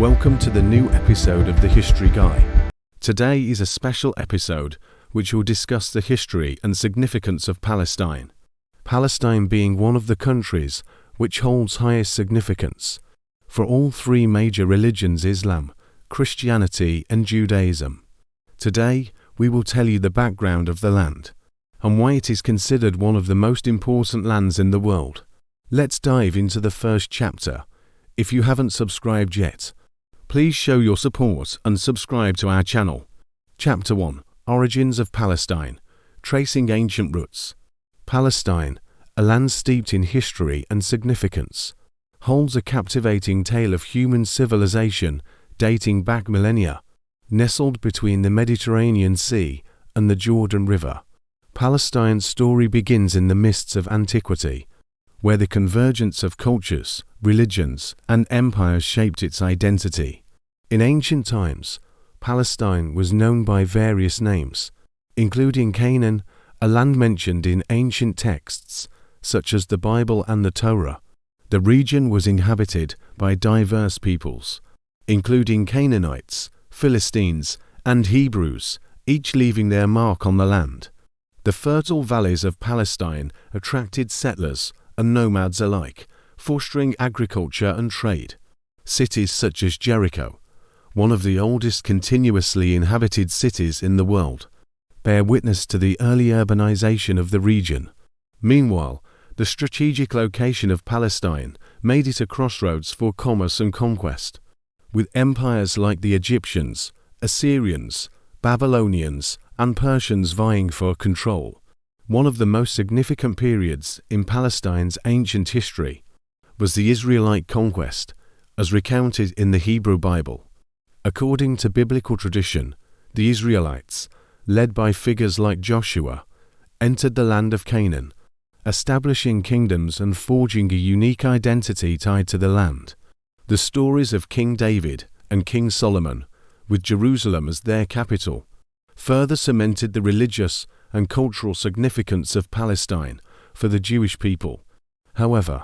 Welcome to the new episode of The History Guy. Today is a special episode which will discuss the history and significance of Palestine. Palestine being one of the countries which holds highest significance for all three major religions: Islam, Christianity and Judaism. Today we will tell you the background of the land and why it is considered one of the most important lands in the world. Let's dive into the first chapter. If you haven't subscribed yet, please show your support and subscribe to our channel. Chapter 1: Origins of Palestine, Tracing Ancient Roots. Palestine, a land steeped in history and significance, holds a captivating tale of human civilization dating back millennia. Nestled between the Mediterranean Sea and the Jordan River, Palestine's story begins in the mists of antiquity, where the convergence of cultures, religions, and empires shaped its identity. In ancient times, Palestine was known by various names, including Canaan, a land mentioned in ancient texts such as the Bible and the Torah. The region was inhabited by diverse peoples, including Canaanites, Philistines, and Hebrews, each leaving their mark on the land. The fertile valleys of Palestine attracted settlers and nomads alike, fostering agriculture and trade. Cities such as Jericho, one of the oldest continuously inhabited cities in the world, bear witness to the early urbanization of the region. Meanwhile, the strategic location of Palestine made it a crossroads for commerce and conquest, with empires like the Egyptians, Assyrians, Babylonians, and Persians vying for control. One of the most significant periods in Palestine's ancient history was the Israelite conquest, as recounted in the Hebrew Bible. According to biblical tradition, the Israelites, led by figures like Joshua, entered the land of Canaan, establishing kingdoms and forging a unique identity tied to the land. The stories of King David and King Solomon, with Jerusalem as their capital, further cemented the religious and cultural significance of Palestine for the Jewish people. However,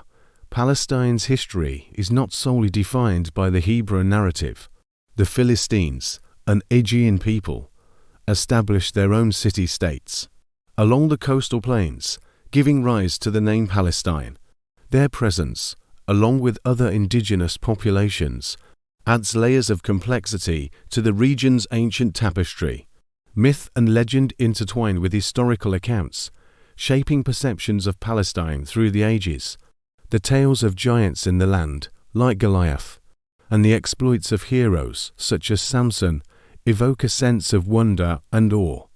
Palestine's history is not solely defined by the Hebrew narrative. The Philistines, an Aegean people, established their own city-states along the coastal plains, giving rise to the name Palestine. Their presence, along with other indigenous populations, adds layers of complexity to the region's ancient tapestry. Myth and legend intertwine with historical accounts, shaping perceptions of Palestine through the ages. The tales of giants in the land, like Goliath, and the exploits of heroes such as Samson evoke a sense of wonder and awe.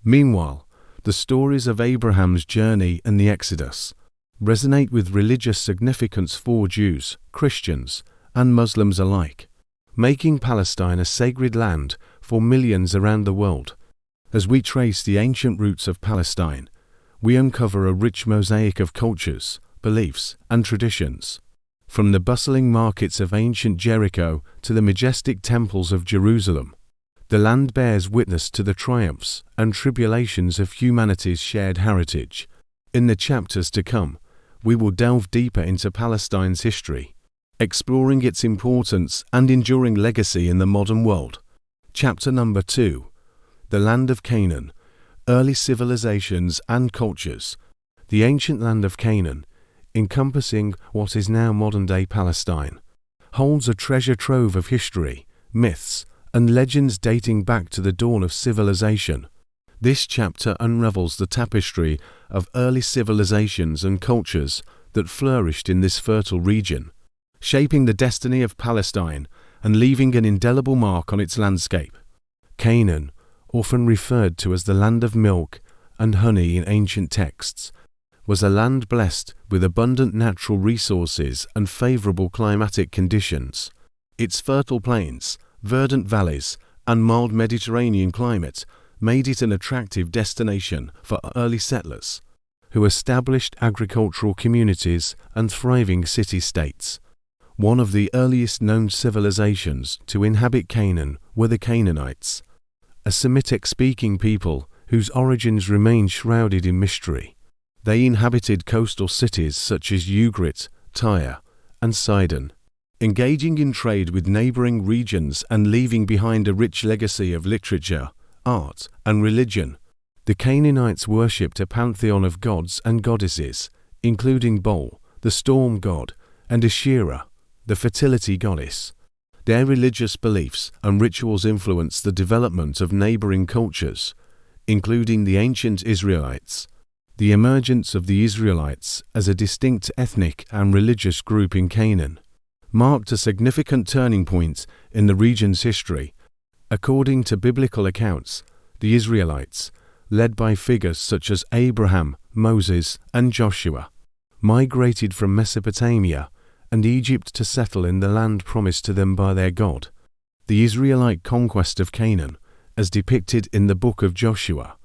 Meanwhile, the stories of Abraham's journey and the Exodus resonate with religious significance for Jews, Christians, and Muslims alike, making Palestine a sacred land for millions around the world. As we trace the ancient roots of Palestine, we uncover a rich mosaic of cultures, beliefs, and traditions. From the bustling markets of ancient Jericho to the majestic temples of Jerusalem, the land bears witness to the triumphs and tribulations of humanity's shared heritage. In the chapters to come, we will delve deeper into Palestine's history, exploring its importance and enduring legacy in the modern world. Chapter number 2: The Land of Canaan, Early Civilizations and Cultures. The ancient land of Canaan, encompassing what is now modern-day Palestine, holds a treasure trove of history, myths, and legends dating back to the dawn of civilization. This chapter unravels the tapestry of early civilizations and cultures that flourished in this fertile region, shaping the destiny of Palestine and leaving an indelible mark on its landscape. Canaan, often referred to as the land of milk and honey in ancient texts, was a land blessed with abundant natural resources and favorable climatic conditions. Its fertile plains, verdant valleys, and mild Mediterranean climate made it an attractive destination for early settlers, who established agricultural communities and thriving city-states. One of the earliest known civilizations to inhabit Canaan were the Canaanites, a Semitic-speaking people whose origins remain shrouded in mystery. They inhabited coastal cities such as Ugarit, Tyre, and Sidon, engaging in trade with neighboring regions and leaving behind a rich legacy of literature, art, and religion. The Canaanites worshipped a pantheon of gods and goddesses, including Baal, the storm god, and Asherah, the fertility goddess. Their religious beliefs and rituals influenced the development of neighboring cultures, including the ancient Israelites. The emergence of the Israelites as a distinct ethnic and religious group in Canaan marked a significant turning point in the region's history. According to biblical accounts, the Israelites, led by figures such as Abraham, Moses, and Joshua, migrated from Mesopotamia and Egypt to settle in the land promised to them by their God. The Israelite conquest of Canaan, as depicted in the book of Joshua,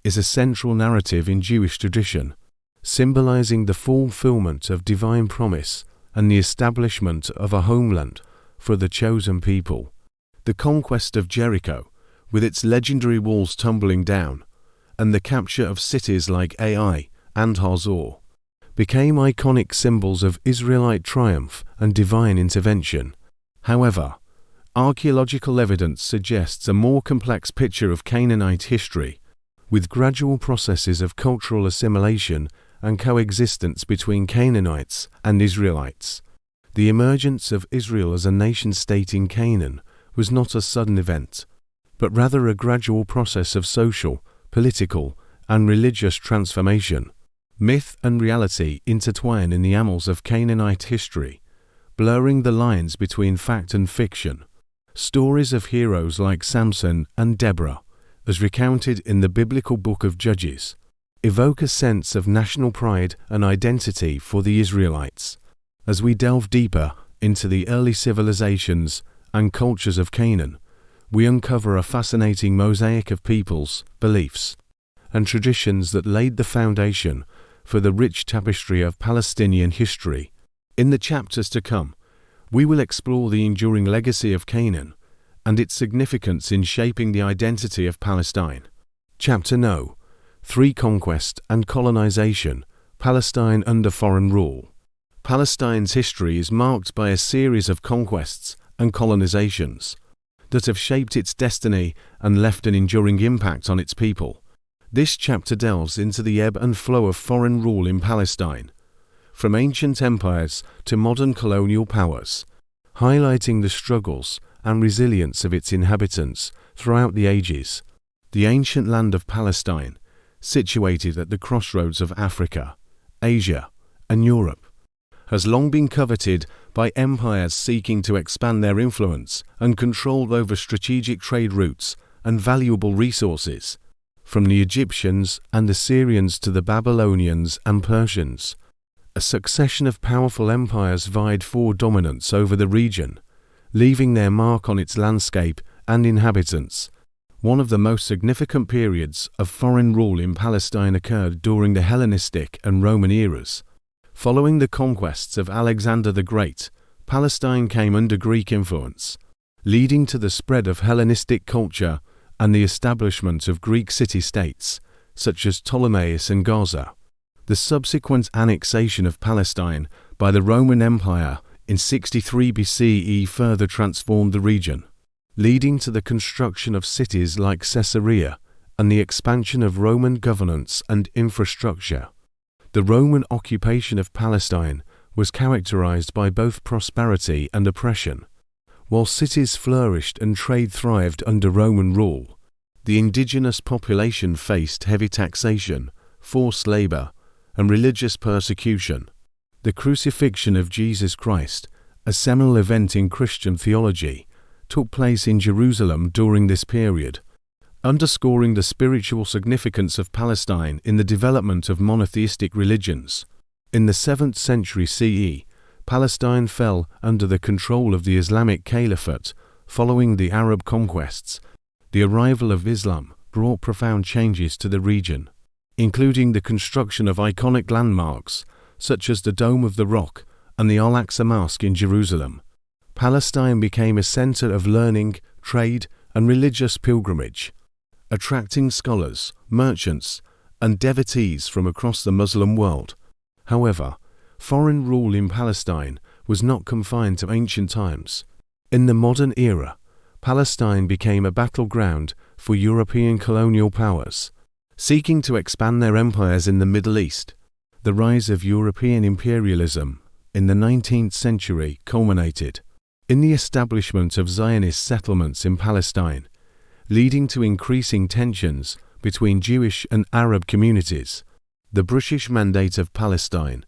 is a central narrative in Jewish tradition, symbolizing the fulfillment of divine promise and the establishment of a homeland for the chosen people. The conquest of Jericho, with its legendary walls tumbling down, and the capture of cities like Ai and Hazor, became iconic symbols of Israelite triumph and divine intervention. However, archaeological evidence suggests a more complex picture of Canaanite history, with gradual processes of cultural assimilation and coexistence between Canaanites and Israelites. The emergence of Israel as a nation-state in Canaan was not a sudden event, but rather a gradual process of social, political, and religious transformation. Myth and reality intertwine in the annals of Canaanite history, blurring the lines between fact and fiction. Stories of heroes like Samson and Deborah, as recounted in the biblical book of Judges, evoke a sense of national pride and identity for the Israelites. As we delve deeper into the early civilizations and cultures of Canaan, we uncover a fascinating mosaic of peoples, beliefs, and traditions that laid the foundation for the rich tapestry of Palestinian history. In the chapters to come, we will explore the enduring legacy of Canaan and its significance in shaping the identity of Palestine. Chapter 9: 3 Conquest and Colonization, Palestine under foreign rule. Palestine's history is marked by a series of conquests and colonizations that have shaped its destiny and left an enduring impact on its people. This chapter delves into the ebb and flow of foreign rule in Palestine, from ancient empires to modern colonial powers, highlighting the struggles and resilience of its inhabitants throughout the ages. The ancient land of Palestine, situated at the crossroads of Africa, Asia, and Europe, has long been coveted by empires seeking to expand their influence and control over strategic trade routes and valuable resources. From the Egyptians and Assyrians to the Babylonians and Persians, a succession of powerful empires vied for dominance over the region, leaving their mark on its landscape and inhabitants. One of the most significant periods of foreign rule in Palestine occurred during the Hellenistic and Roman eras. Following the conquests of Alexander the Great, Palestine came under Greek influence, leading to the spread of Hellenistic culture and the establishment of Greek city-states, such as Ptolemais and Gaza. The subsequent annexation of Palestine by the Roman Empire in 63 BCE further transformed the region, leading to the construction of cities like Caesarea and the expansion of Roman governance and infrastructure. The Roman occupation of Palestine was characterized by both prosperity and oppression. While cities flourished and trade thrived under Roman rule, the indigenous population faced heavy taxation, forced labor, and religious persecution. The crucifixion of Jesus Christ, a seminal event in Christian theology, took place in Jerusalem during this period, underscoring the spiritual significance of Palestine in the development of monotheistic religions. In the 7th century CE, Palestine fell under the control of the Islamic Caliphate following the Arab conquests. The arrival of Islam brought profound changes to the region, including the construction of iconic landmarks such as the Dome of the Rock and the Al-Aqsa Mosque in Jerusalem. Palestine became a center of learning, trade, and religious pilgrimage, attracting scholars, merchants, and devotees from across the Muslim world. However, foreign rule in Palestine was not confined to ancient times. In the modern era, Palestine became a battleground for European colonial powers, seeking to expand their empires in the Middle East. The rise of European imperialism in the 19th century culminated in the establishment of Zionist settlements in Palestine, leading to increasing tensions between Jewish and Arab communities. The British Mandate of Palestine,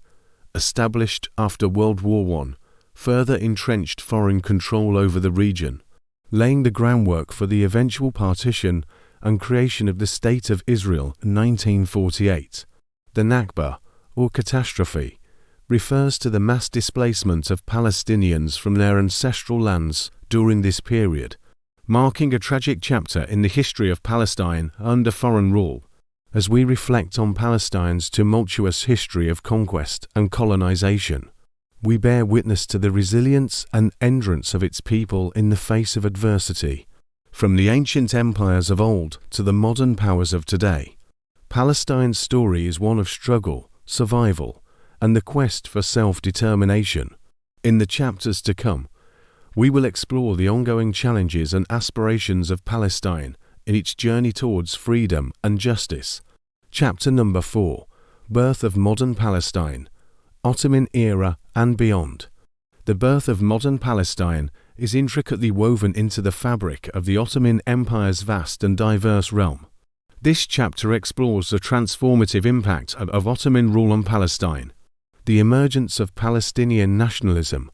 established after World War I, further entrenched foreign control over the region, laying the groundwork for the eventual partition and creation of the State of Israel in 1948. The Nakba, or catastrophe, refers to the mass displacement of Palestinians from their ancestral lands during this period, marking a tragic chapter in the history of Palestine under foreign rule. As we reflect on Palestine's tumultuous history of conquest and colonization, we bear witness to the resilience and endurance of its people in the face of adversity. From the ancient empires of old to the modern powers of today, Palestine's story is one of struggle, survival, and the quest for self-determination. In the chapters to come, we will explore the ongoing challenges and aspirations of Palestine in its journey towards freedom and justice. Chapter number 4: Birth of Modern Palestine, Ottoman Era and Beyond. The birth of modern Palestine is intricately woven into the fabric of the Ottoman Empire's vast and diverse realm. This chapter explores the transformative impact of Ottoman rule on Palestine, the emergence of Palestinian nationalism,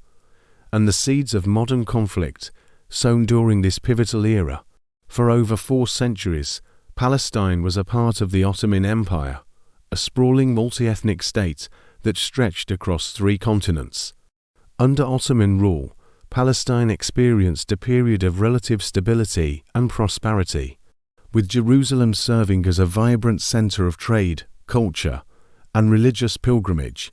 and the seeds of modern conflict sown during this pivotal era. For over 4 centuries, Palestine was a part of the Ottoman Empire, a sprawling multi-ethnic state that stretched across 3 continents. Under Ottoman rule, Palestine experienced a period of relative stability and prosperity, with Jerusalem serving as a vibrant center of trade, culture, and religious pilgrimage.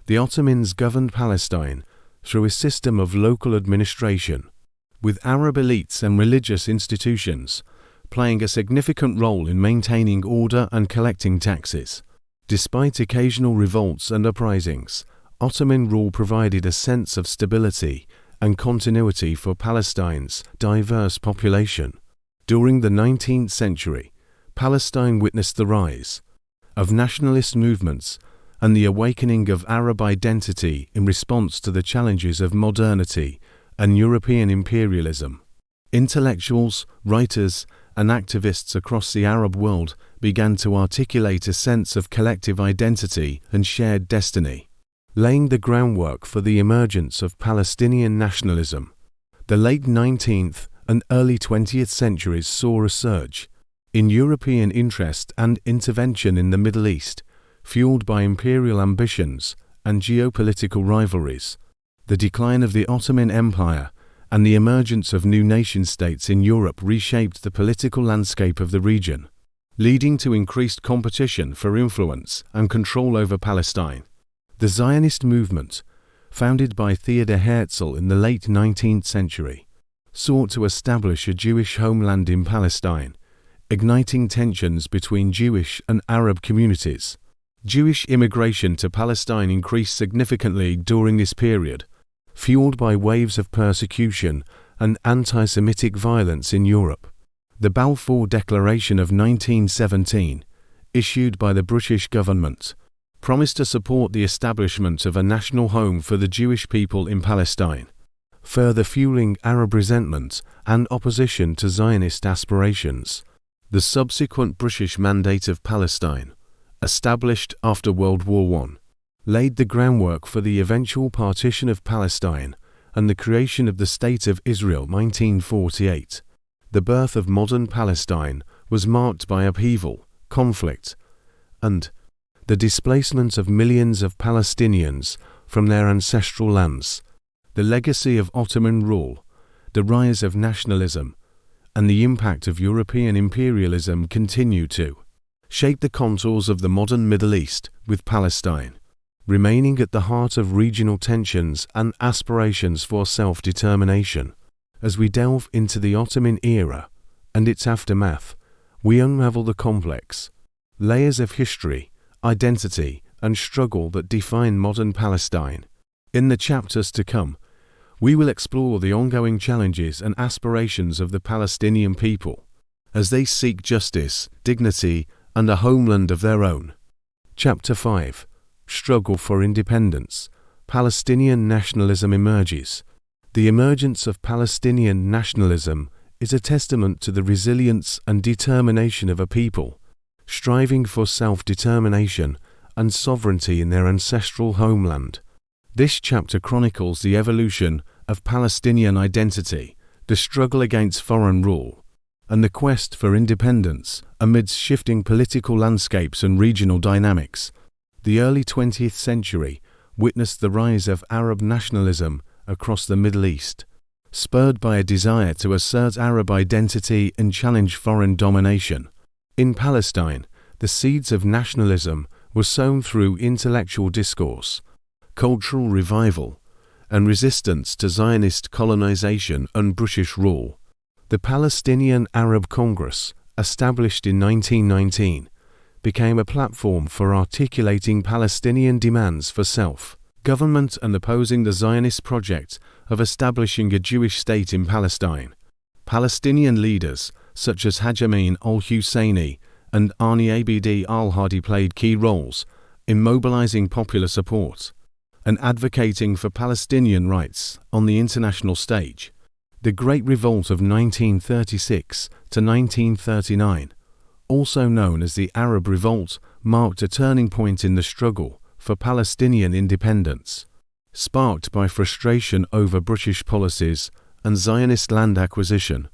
The Ottomans governed Palestine through a system of local administration, with Arab elites and religious institutions playing a significant role in maintaining order and collecting taxes. Despite occasional revolts and uprisings, Ottoman rule provided a sense of stability and continuity for Palestine's diverse population. During the 19th century, Palestine witnessed the rise of nationalist movements and the awakening of Arab identity in response to the challenges of modernity and European imperialism. Intellectuals, writers, and activists across the Arab world began to articulate a sense of collective identity and shared destiny, laying the groundwork for the emergence of Palestinian nationalism. The late 19th and early 20th centuries saw a surge in European interest and intervention in the Middle East, fueled by imperial ambitions and geopolitical rivalries. The decline of the Ottoman Empire and the emergence of new nation-states in Europe reshaped the political landscape of the region, leading to increased competition for influence and control over Palestine. The Zionist movement, founded by Theodor Herzl in the late 19th century, sought to establish a Jewish homeland in Palestine, igniting tensions between Jewish and Arab communities. Jewish immigration to Palestine increased significantly during this period, fueled by waves of persecution and anti-Semitic violence in Europe. The Balfour Declaration of 1917, issued by the British government, promised to support the establishment of a national home for the Jewish people in Palestine, further fueling Arab resentment and opposition to Zionist aspirations. The subsequent British Mandate of Palestine, established after World War I, laid the groundwork for the eventual partition of Palestine and the creation of the State of Israel 1948. The birth of modern Palestine was marked by upheaval, conflict, and the displacement of millions of Palestinians from their ancestral lands. The legacy of Ottoman rule, the rise of nationalism, and the impact of European imperialism continue to shape the contours of the modern Middle East, with Palestine remaining at the heart of regional tensions and aspirations for self-determination. As we delve into the Ottoman era and its aftermath, we unravel the complex layers of history, identity, and struggle that define modern Palestine. In the chapters to come, we will explore the ongoing challenges and aspirations of the Palestinian people as they seek justice, dignity, and a homeland of their own. Chapter 5: Struggle for Independence. Palestinian nationalism emerges. The emergence of Palestinian nationalism is a testament to the resilience and determination of a people, striving for self-determination and sovereignty in their ancestral homeland. This chapter chronicles the evolution of Palestinian identity, the struggle against foreign rule, and the quest for independence amidst shifting political landscapes and regional dynamics. The early 20th century witnessed the rise of Arab nationalism across the Middle East, spurred by a desire to assert Arab identity and challenge foreign domination. In Palestine, the seeds of nationalism were sown through intellectual discourse, cultural revival, and resistance to Zionist colonization and British rule. The Palestinian Arab Congress, established in 1919, became a platform for articulating Palestinian demands for self-government and opposing the Zionist project of establishing a Jewish state in Palestine. Palestinian leaders such as Haj Amin al-Husseini and Ani Abd al-Hadi played key roles in mobilizing popular support and advocating for Palestinian rights on the international stage. The Great Revolt of 1936 to 1939, also known as the Arab Revolt, marked a turning point in the struggle for Palestinian independence. Sparked by frustration over British policies and Zionist land acquisition,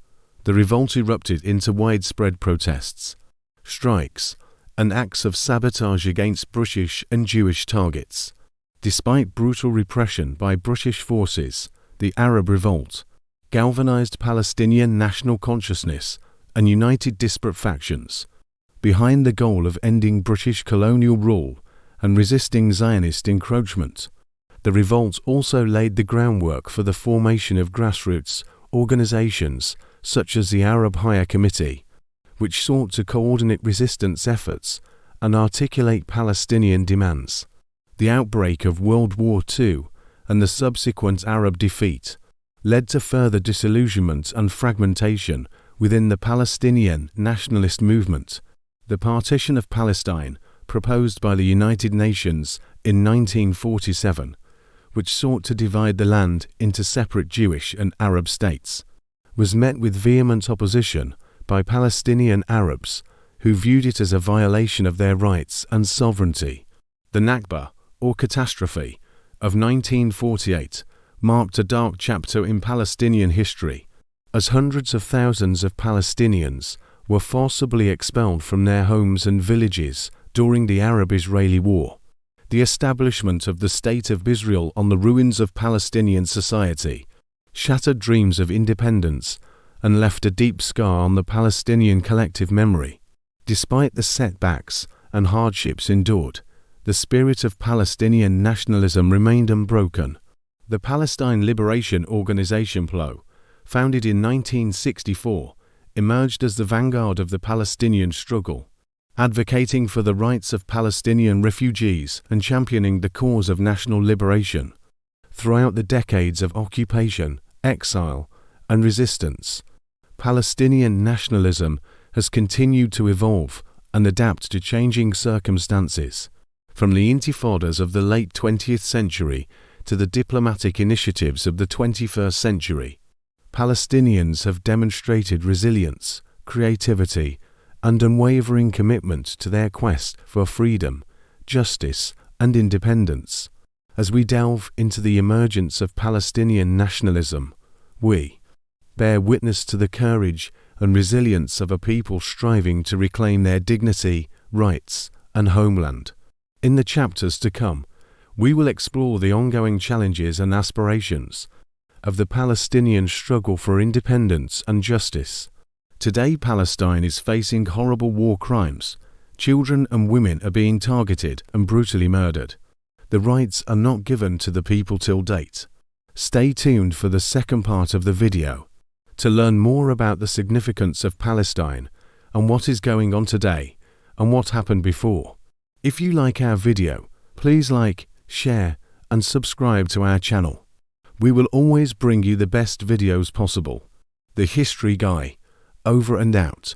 the revolt erupted into widespread protests, strikes, and acts of sabotage against British and Jewish targets. Despite brutal repression by British forces, the Arab Revolt galvanized Palestinian national consciousness and united disparate factions behind the goal of ending British colonial rule and resisting Zionist encroachment. The revolt also laid the groundwork for the formation of grassroots organizations such as the Arab Higher Committee, which sought to coordinate resistance efforts and articulate Palestinian demands. The outbreak of World War II and the subsequent Arab defeat led to further disillusionment and fragmentation within the Palestinian nationalist movement. The partition of Palestine, proposed by the United Nations in 1947, which sought to divide the land into separate Jewish and Arab states, was met with vehement opposition by Palestinian Arabs who viewed it as a violation of their rights and sovereignty. The Nakba, or catastrophe, of 1948 marked a dark chapter in Palestinian history, as hundreds of thousands of Palestinians were forcibly expelled from their homes and villages during the Arab-Israeli War. The establishment of the State of Israel on the ruins of Palestinian society shattered dreams of independence and left a deep scar on the Palestinian collective memory. Despite the setbacks and hardships endured, the spirit of Palestinian nationalism remained unbroken. The Palestine Liberation Organization PLO, founded in 1964, emerged as the vanguard of the Palestinian struggle, advocating for the rights of Palestinian refugees and championing the cause of national liberation. Throughout the decades of occupation, exile, and resistance, Palestinian nationalism has continued to evolve and adapt to changing circumstances. From the intifadas of the late 20th century to the diplomatic initiatives of the 21st century, Palestinians have demonstrated resilience, creativity, and unwavering commitment to their quest for freedom, justice, and independence. As we delve into the emergence of Palestinian nationalism, we bear witness to the courage and resilience of a people striving to reclaim their dignity, rights, and homeland. In the chapters to come, we will explore the ongoing challenges and aspirations of the Palestinian struggle for independence and justice. Today, Palestine is facing horrible war crimes. Children and women are being targeted and brutally murdered. The rights are not given to the people till date. Stay tuned for the second part of the video to learn more about the significance of Palestine and what is going on today and what happened before. If you like our video, please like, share, and subscribe to our channel. We will always bring you the best videos possible. The History Guy, over and out.